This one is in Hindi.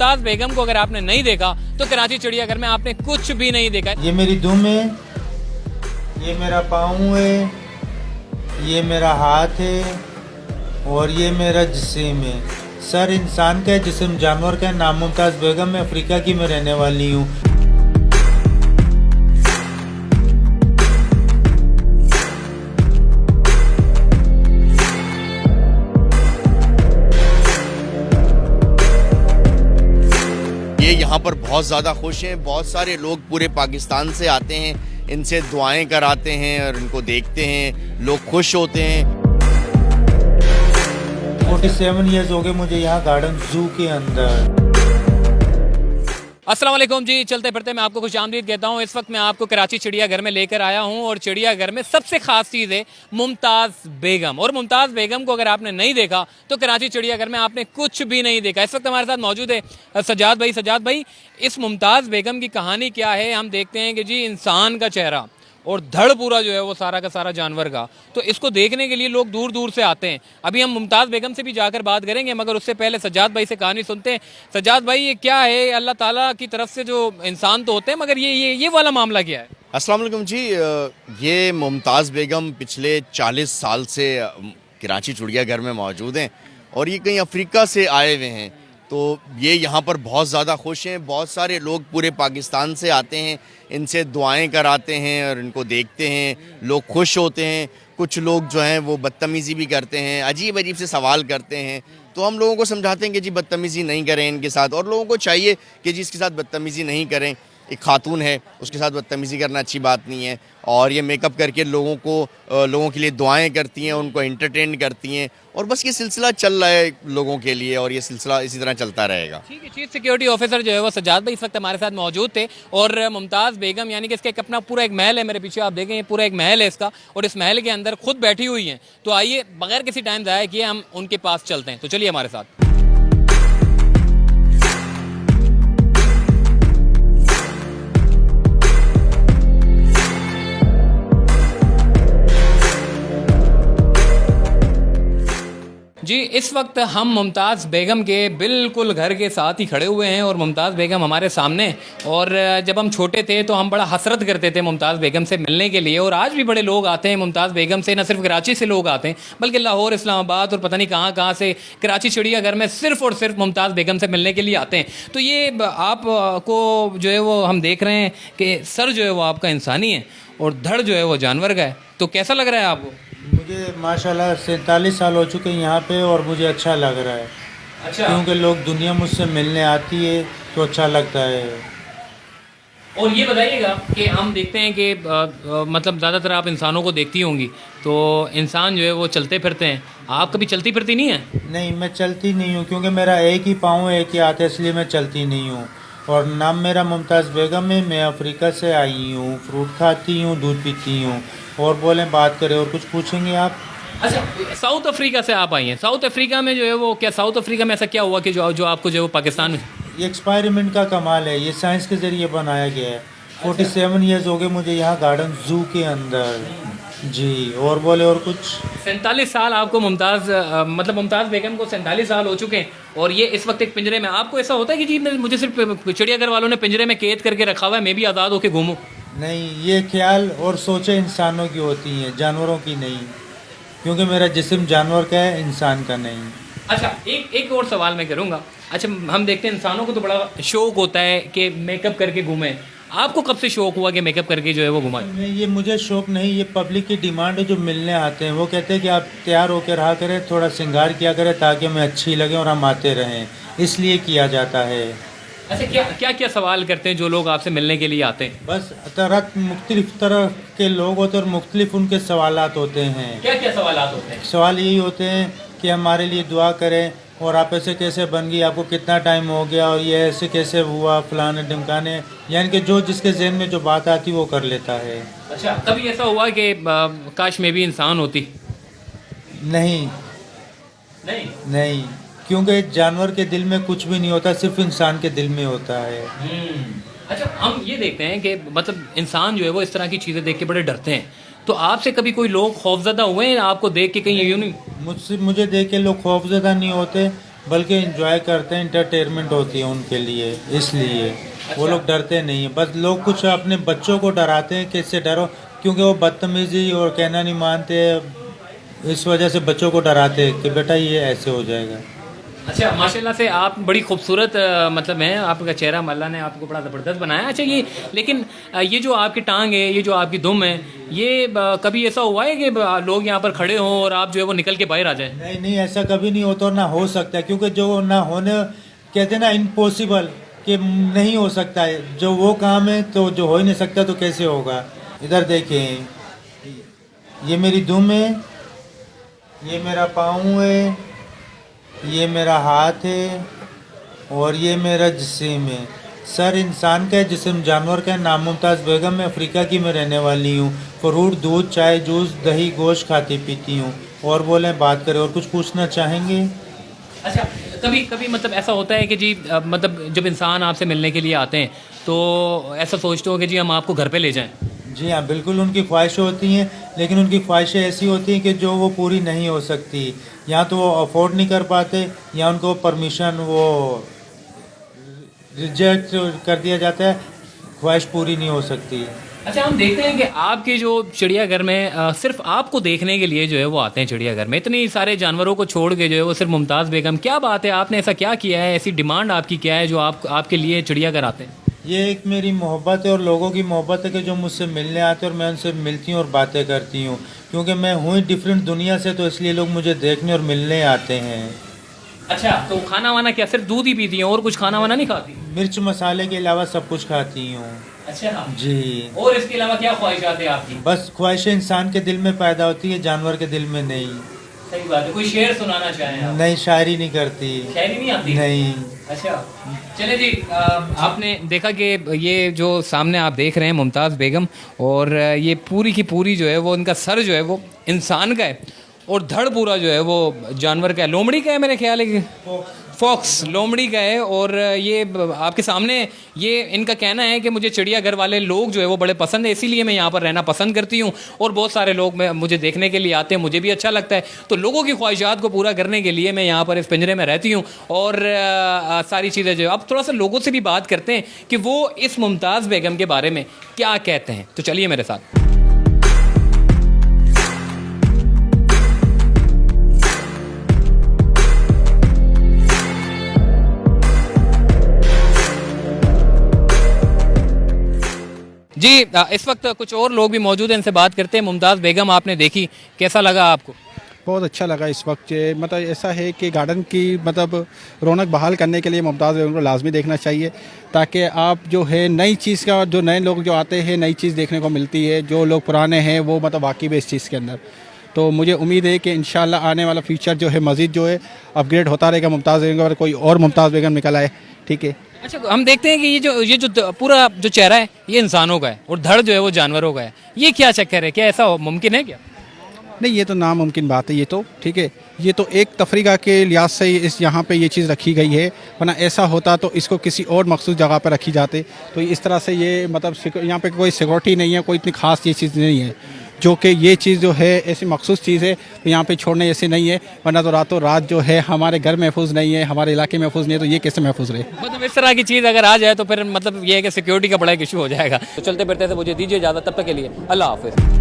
मुमताज बेगम को अगर आपने नहीं देखा तो कराची चिड़ियाघर में आपने कुछ भी नहीं देखा। ये मेरी दुम है, ये मेरा पाँव है, ये मेरा हाथ है और ये मेरा जिस्म है। सर इंसान का है, जिस्म जानवर का है। नाम मुमताज बेगम, मैं अफ्रीका की मैं रहने वाली हूँ। ये यहाँ पर बहुत ज़्यादा खुश हैं। बहुत सारे लोग पूरे पाकिस्तान से आते हैं, इनसे दुआएं कराते हैं और इनको देखते हैं, लोग खुश होते हैं। 47 ईयर्स हो गए मुझे यहाँ गार्डन जू के अंदर। अस्सलाम वालेकुम जी, चलते फिरते मैं आपको खुशामदीद कहता हूँ। इस वक्त मैं आपको कराची चिड़ियाघर में लेकर आया हूँ और चिड़ियाघर में सबसे खास चीज़ है मुमताज़ बेगम। और मुमताज़ बेगम को अगर आपने नहीं देखा तो कराची चिड़ियाघर में आपने कुछ भी नहीं देखा। इस वक्त हमारे साथ मौजूद है सज्जाद भाई। सज्जाद भाई, इस मुमताज़ बेगम की कहानी क्या है? हम देखते हैं कि जी इंसान का चेहरा और धड़ पूरा जो है वो सारा का सारा जानवर का, तो इसको देखने के लिए लोग दूर दूर से आते हैं। अभी हम मुमताज़ बेगम से भी जाकर बात करेंगे, मगर उससे पहले सज्जाद भाई से कहानी सुनते हैं। सज्जाद भाई, ये क्या है? अल्लाह ताला की तरफ से जो इंसान तो होते हैं, मगर ये वाला मामला क्या है? अस्सलाम वालेकुम जी। ये मुमताज़ बेगम पिछले 40 साल से कराची चिड़ियाघर में मौजूद हैं और ये कहीं अफ्रीका से आए हुए हैं। तो ये यहाँ पर बहुत ज़्यादा खुश हैं। बहुत सारे लोग पूरे पाकिस्तान से आते हैं, इनसे दुआएं कराते हैं और इनको देखते हैं, लोग खुश होते हैं। कुछ लोग जो हैं वो बदतमीज़ी भी करते हैं, अजीब अजीब से सवाल करते हैं। तो हम लोगों को समझाते हैं कि जी बदतमीज़ी नहीं करें इनके साथ, और लोगों को चाहिए कि जी इसके साथ बदतमीज़ी नहीं करें। एक खातून है, उसके साथ बदतमीज़ी करना अच्छी बात नहीं है। और ये मेकअप करके लोगों के लिए दुआएं करती हैं, उनको एंटरटेन करती हैं, और बस ये सिलसिला चल रहा है लोगों के लिए और ये सिलसिला इसी तरह चलता रहेगा। ठीक है। चीफ सिक्योरिटी ऑफिसर जो है वो सज्जाद भाई इस वक्त हमारे साथ मौजूद थे। और मुमताज़ बेगम यानी कि इसका एक अपना पूरा एक महल है, मेरे पीछे आप देखें, ये पूरा एक महल है इसका, और इस महल के अंदर खुद बैठी हुई हैं। तो आइए बगैर किसी टाइम ज़ाया किए हम उनके पास चलते हैं। तो चलिए हमारे साथ। जी, इस वक्त हम मुमताज़ बेगम के बिल्कुल घर के साथ ही खड़े हुए हैं और मुमताज़ बेगम हमारे सामने। और जब हम छोटे थे तो हम बड़ा हसरत करते थे मुमताज़ बेगम से मिलने के लिए, और आज भी बड़े लोग आते हैं मुमताज़ बेगम से। न सिर्फ कराची से लोग आते हैं बल्कि लाहौर, इस्लामाबाद और पता नहीं कहाँ कहाँ से कराची चिड़ियाघर में सिर्फ और सिर्फ मुमताज़ बेगम से मिलने के लिए आते हैं। तो ये आपको जो है वो हम देख रहे हैं कि सर जो है वो आपका इंसानी है और धड़ जो है वो जानवर का है। तो कैसा लग रहा है आपको? मुझे माशाल्लाह 47 साल हो चुके हैं यहाँ पे और मुझे अच्छा लग रहा है। अच्छा। क्योंकि लोग दुनिया मुझसे मिलने आती है तो अच्छा लगता है। और ये बताइएगा कि हम देखते हैं कि मतलब ज़्यादातर आप इंसानों को देखती होंगी, तो इंसान जो है वो चलते फिरते हैं। आप कभी चलती फिरती नहीं है? नहीं, मैं चलती नहीं हूँ क्योंकि मेरा एक ही पाँव है, एक ही हाथ है, इसलिए मैं चलती नहीं हूँ। और नाम मेरा मुमताज़ बेगम है, मैं अफ्रीका से आई हूँ, फ्रूट खाती हूँ, दूध पीती हूँ। और बोलें, बात करें और कुछ पूछेंगे आप? अच्छा, साउथ अफ्रीका से आप आई हैं। साउथ अफ्रीका में जो है वो क्या, साउथ अफ्रीका में ऐसा क्या हुआ कि जो आपको जो है वो पाकिस्तान में? ये एक्सपेरिमेंट का कमाल है, ये साइंस के ज़रिए बनाया गया है। 47 ईयर्स हो गए मुझे यहाँ गार्डन जू के अंदर। जी, और बोले और कुछ? 47 साल आपको मतलब मुमताज़ बेगम को 47 साल हो चुके हैं और ये इस वक्त एक पिंजरे में। आपको ऐसा होता है कि जी मुझे सिर्फ चिड़ियाघर वालों ने पिंजरे में कैद करके रखा हुआ है, मैं भी आज़ाद होकर घूमूं? नहीं, ये ख्याल और सोचें इंसानों की होती हैं, जानवरों की नहीं। क्योंकि मेरा जिस्म जानवर का है, इंसान का नहीं। अच्छा, एक और सवाल मैं करूँगा। अच्छा, हम देखते हैं इंसानों को तो बड़ा शौक होता है कि मेकअप करके घूमें। आपको कब से शौक हुआ कि मेकअप करके जो है वो घुमाएं? ये मुझे शौक नहीं, ये पब्लिक की डिमांड है। जो मिलने आते हैं वो कहते हैं कि आप तैयार होकर रहा करें, थोड़ा श्रृंगार किया करें ताकि हमें अच्छी लगे और हम आते रहें, इसलिए किया जाता है। अच्छा, क्या क्या सवाल करते हैं जो लोग आपसे मिलने के लिए आते हैं? बस मुख्तलिफ तरह के लोग होते हैं और मुख्तलिफ उनके सवालात होते हैं। क्या क्या सवालात होते हैं? सवाल यही होते हैं कि हमारे लिए दुआ करें, और आप ऐसे कैसे बन गई, आपको कितना टाइम हो गया, और ये ऐसे कैसे हुआ, फलाने ढिमकाने, यानी कि जो जिसके जहन में जो बात आती वो कर लेता है। अच्छा, कभी ऐसा हुआ कि काश मैं भी इंसान होती? नहीं नहीं। नहीं, क्योंकि जानवर के दिल में कुछ भी नहीं होता, सिर्फ इंसान के दिल में होता है। अच्छा, हम ये देखते हैं कि मतलब इंसान जो है वो इस तरह की चीज़ें देख के बड़े डरते हैं। तो आपसे कभी कोई लोग खौफजदा हुए हैं आपको देख के? कहीं यूँ नहीं? मुझे देख के लोग खौफजदा नहीं होते, बल्कि एंजॉय करते हैं, इंटरटेनमेंट होती है उनके लिए, इसलिए वो लोग डरते नहीं हैं। बस लोग कुछ अपने बच्चों को डराते हैं कि इससे डरो, क्योंकि वो बदतमीजी और कहना नहीं मानते, इस वजह से बच्चों को डराते हैं कि बेटा ये ऐसे हो जाएगा। अच्छा, माशाल्लाह से आप बड़ी खूबसूरत मतलब हैं, आपका चेहरा अल्लाह ने आपको बड़ा ज़बरदस्त बनाया। अच्छा ये लेकिन ये जो आपकी टांग है, ये जो आपकी दुम है, ये कभी ऐसा हुआ है कि लोग यहाँ पर खड़े हों और आप जो है वो निकल के बाहर आ जाए? नहीं नहीं, ऐसा कभी नहीं होता और ना हो सकता है, क्योंकि जो ना होने कहते हैं ना इम्पॉसिबल, कि नहीं हो सकता है। जो वो काम है तो जो हो ही नहीं सकता तो कैसे होगा। इधर देखें, ये मेरी दुम है, ये मेरा पाँव है, ये मेरा हाथ है और ये मेरा जिस्म है। सर इंसान का है, जिस्म जानवर का है। नाम मुमताज़ बेगम, मैं अफ्रीका की मैं रहने वाली हूँ। फ्रूट, दूध, चाय, जूस, दही, गोश्त खाती पीती हूँ। और बोलें, बात करें, और कुछ पूछना चाहेंगे? अच्छा, कभी कभी मतलब ऐसा होता है कि जी मतलब जब इंसान आपसे मिलने के लिए आते हैं तो ऐसा सोचते हो कि जी हम आपको घर पे ले जाएं? जी हाँ, बिल्कुल उनकी ख्वाहिशें होती हैं, लेकिन उनकी ख्वाहिशें ऐसी होती हैं कि जो वो पूरी नहीं हो सकती। या तो वो अफोर्ड नहीं कर पाते, या उनको परमिशन वो रिजेक्ट कर दिया जाता है, ख्वाहिश पूरी नहीं हो सकती। अच्छा, हम देखते हैं कि आपके जो चिड़ियाघर में सिर्फ आपको देखने के लिए जो है वो आते हैं चिड़ियाघर में, इतनी सारे जानवरों को छोड़ के जो है वो सिर्फ मुमताज़ बेगम। क्या बात है, आपने ऐसा क्या किया है, ऐसी डिमांड आपकी क्या है जो आपके लिए चिड़ियाघर आते हैं? ये एक मेरी मोहब्बत है और लोगों की मोहब्बत है कि जो मुझसे मिलने आते हैं और मैं उनसे मिलती हूँ और बातें करती हूँ, क्योंकि मैं हूँ ही डिफरेंट दुनिया से, तो इसलिए लोग मुझे देखने और मिलने आते हैं। अच्छा, तो खाना वाना क्या सिर्फ दूध ही पीती हैं और कुछ खाना वाना नहीं खाती? मिर्च मसाले के अलावा सब कुछ खाती हूँ। अच्छा जी, और इसके अलावा क्या ख्वाहिशात है आपकी? बस ख्वाहिशें इंसान के दिल में पैदा होती है, जानवर के दिल में नहीं। सही बात है। कोई शेर सुनाना चाहें आप? नहीं, शायरी नहीं करती। शायरी नहीं आती? नहीं। अच्छा, चले जी, आपने देखा कि ये जो सामने आप देख रहे हैं मुमताज़ बेगम, और ये पूरी की पूरी जो है वो इनका सर जो है वो इंसान का है और धड़ पूरा जो है वो जानवर का है, लोमड़ी का है मेरे ख्याल है कि फॉक्स लोमड़ी का है। और ये आपके सामने ये इनका कहना है कि मुझे चिड़ियाघर वाले लोग जो है वो बड़े पसंद है, इसीलिए मैं यहाँ पर रहना पसंद करती हूँ और बहुत सारे लोग मुझे देखने के लिए आते हैं, मुझे भी अच्छा लगता है। तो लोगों की ख्वाहिशात को पूरा करने के लिए मैं यहाँ पर इस पिंजरे में रहती हूँ और सारी चीज़ें जो है। अब थोड़ा सा लोगों से भी बात करते हैं कि वो इस मुमताज़ बेगम के बारे में क्या कहते हैं, तो चलिए मेरे साथ। जी, इस वक्त कुछ और लोग भी मौजूद हैं, इनसे बात करते हैं। मुमताज़ बेगम आपने देखी, कैसा लगा आपको? बहुत अच्छा लगा। इस वक्त मतलब ऐसा है कि गार्डन की मतलब रौनक बहाल करने के लिए मुमताज़ बेगम को लाजमी देखना चाहिए, ताकि आप जो है नई चीज़ का, जो नए लोग जो आते हैं नई चीज़ देखने को मिलती है, जो लोग पुराने हैं वो मतलब वाकई में इस चीज़ के अंदर। तो मुझे उम्मीद है कि इंशाल्लाह आने वाला फ्यूचर जो है मज़ीद जो है अपग्रेड होता रहेगा। मुमताज़ बेगम और कोई और मुमताज़ बेगम निकल आए, ठीक है। अच्छा, हम देखते हैं कि ये जो पूरा जो चेहरा है ये इंसानों का है और धड़ जो है वो जानवरों का है, ये क्या चक्कर है, क्या ऐसा मुमकिन है क्या? नहीं, ये तो नामुमकिन बात है, ये तो ठीक है। ये तो एक तफरीका के लिहाज से इस यहाँ पे ये चीज़ रखी गई है, वरना ऐसा होता तो इसको किसी और मखसूस जगह पर रखी जाते। तो इस तरह से ये मतलब यहाँ पे कोई सिक्योरिटी नहीं है, कोई इतनी ख़ास ये चीज़ नहीं है, जो कि ये चीज़ जो है ऐसी मखसूस चीज़ है तो यहाँ पे छोड़ने जैसे नहीं है। वरना तो रातों रात जो है हमारे घर महफूज नहीं है, हमारे इलाके महफूज नहीं है, तो ये कैसे महफूज रहे? मतलब इस तरह की चीज़ अगर आ जाए तो फिर मतलब ये है कि सिक्योरिटी का बड़ा एक इशू हो जाएगा। तो चलते फिरते से मुझे दीजिए इजाज़त, तब तक के लिए अल्लाह हाफिज़।